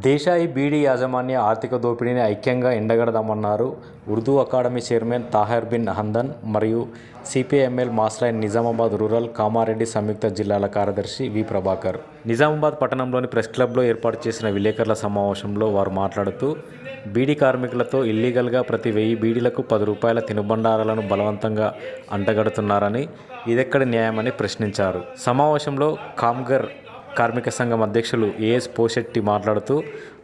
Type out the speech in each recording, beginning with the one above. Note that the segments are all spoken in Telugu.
దేశాయి బీడీ యాజమాన్య ఆర్థిక దోపిడీని ఐక్యంగా ఎండగడదామన్నారు ఉర్దూ అకాడమీ చైర్మన్ తాహిర్ బిన్ హందన్ మరియు CPI ML mass line Nizamabad rural Kamareddy సంయుక్త జిల్లాల కార్యదర్శి వి ప్రభాకర్. నిజామాబాద్ పట్టణంలోని ప్రెస్ క్లబ్లో ఏర్పాటు చేసిన విలేకరుల సమావేశంలో వారు మాట్లాడుతూ బీడీ కార్మికులతో ఇల్లీగల్గా ప్రతి 1000 బీడీలకు 10 రూపాయల తినుబండారాలను బలవంతంగా అంటగడుతున్నారని, ఇదెక్కడి న్యాయమని ప్రశ్నించారు. సమావేశంలో కామ్గర్ కార్మిక సంఘం అధ్యక్షులు ఏఎస్ పోషెట్టి మాట్లాడుతూ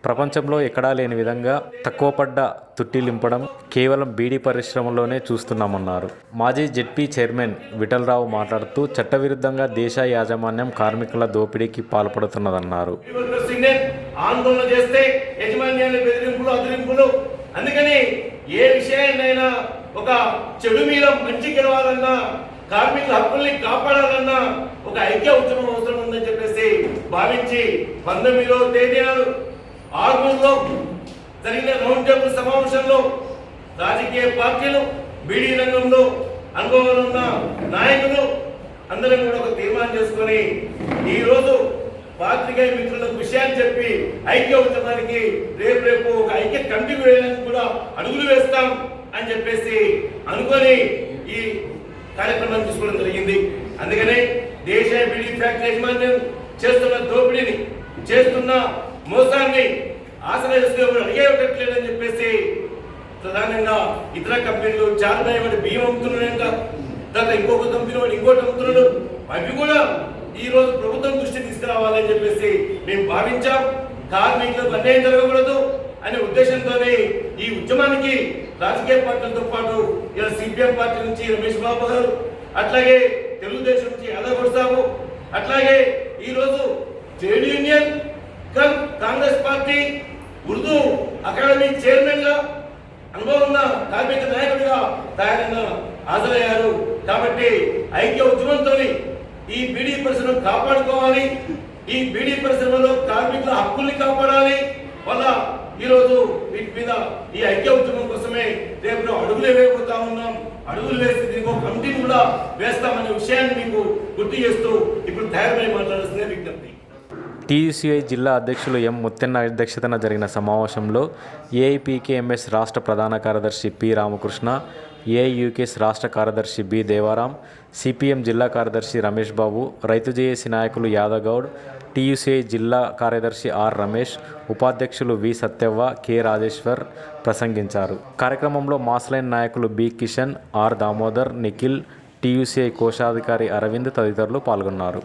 ప్రపంచంలో ఎక్కడా లేని విధంగా తక్కువ పడ్డ తుట్టిలింపడం కేవలం బీడీ పరిశ్రమలోనే చూస్తున్నామన్నారు. మాజీ జెడ్పీ చైర్మన్ విఠలరావు మాట్లాడుతూ చట్టవిరుద్ధంగా దేశ యాజమాన్యం కార్మికుల దోపిడీకి పాల్పడుతున్నదన్నారు. ఆందోళన చేస్తే యజమాన్యాన్ని బెదిరింపులు అదిరింపులు, అందుకని ఏ విషయాన్నైనా ఒక చెడు మీద మంచి గెలవాలన్నా కార్మికుల హక్కుల్ని కాపాడాలన్నా ఒక ఐక్య ఉద్యమం అవసరం ఉందని చెప్పేసి భావించి 19వ తేదీ నాడు ఆర్మూర్లో జరిగిన రౌండ్ టేబుల్ సమావేశంలో రాజకీయ పార్టీలు, బీడీ రంగంలో అనుభవం ఉన్న నాయకులు అందరం కూడా ఒక తీర్మానం చేసుకొని ఈరోజు పాత్రికేయ మిత్రులకు విషయాన్ని చెప్పి ఐక్య ఉద్యమానికి రేపు ఒక ఐక్య కమిటీ వేయడానికి కూడా అడుగులు వేస్తాం అని చెప్పేసి అనుకొని ఈ కార్యక్రమాన్ని తీసుకోవడం జరిగింది. అందుకనే దేశ బీడీ ఫ్యాక్టరీ యాజమాన్యం చేస్తున్న దోపిడీని, చేస్తున్న మోసాన్ని ఆశ్రయిస్తూ అడిగేటట్లేదని చెప్పేసి ప్రధానంగా ఇతర కంపెనీలు చార్మై వాడి బియ్యం అమ్ముతున్నాడు, తర్వాత ఇంకొక కంపెనీ వాడు ఇంకోటి అమ్ముతున్నాడు, అవి కూడా ఈ రోజు ప్రభుత్వం దృష్టి తీసుకురావాలని చెప్పేసి మేము భావించాం. కార్మికులకు అన్యాయం జరగకూడదు అనే ఉద్దేశంతోనే ఈ ఉద్యమానికి రాజకీయ పార్టీలతో పాటు ఇలా సిపిఎం పార్టీ నుంచి రమేష్ బాబు గారు, అట్లాగే తెలుగుదేశం నుంచి యాదవ్ సాబు, అట్లాగే ఈరోజు trade union Congress party Urdu academy chairman గా అనుభవం ఉన్న కార్మిక నాయకుడిగా తయారైన హాజరయ్యారు. కాబట్టి ఐక్య ఉద్యమంతో ఈ బీడీ పరిశ్రమ కాపాడుకోవాలి, ఈ బీడీ పరిశ్రమలో కార్మికుల హక్కుల్ని కాపాడాలి. వల్ల ఈరోజు వీటి మీద ఈ ఐక్య ఉద్యమం కోసమే రేపు అడుగులు వేయబోతా ఉన్నాం. అడుగులు వేసి దీనికి ఒక కమిటీని కూడా వేస్తామనే విషయాన్ని మీకు గుర్తు చేస్తూ ఇప్పుడు తయారై మాట్లాడాల్సిన విజ్ఞప్తి. టీయూసీఐ జిల్లా అధ్యక్షులు ఎం ముత్తెన్న అధ్యక్షతన జరిగిన సమావేశంలో ఏఐపీకేఎంఎస్ రాష్ట్ర ప్రధాన కార్యదర్శి పి రామకృష్ణ, ఏఐయూకేఎస్ రాష్ట్ర కార్యదర్శి బి దేవారాం, సిపిఎం జిల్లా కార్యదర్శి రమేష్ బాబు, రైతు జేఏసీ నాయకులు యాదగౌడ్, టీయూసీఐ జిల్లా కార్యదర్శి ఆర్ రమేష్, ఉపాధ్యక్షులు వి సత్యవ్వ, కె రాజేశ్వర్ ప్రసంగించారు. కార్యక్రమంలో మాస్లైన్ నాయకులు B Kishan, R Damodar, Nikhil, TUCI కోశాధికారి అరవింద్ తదితరులు పాల్గొన్నారు.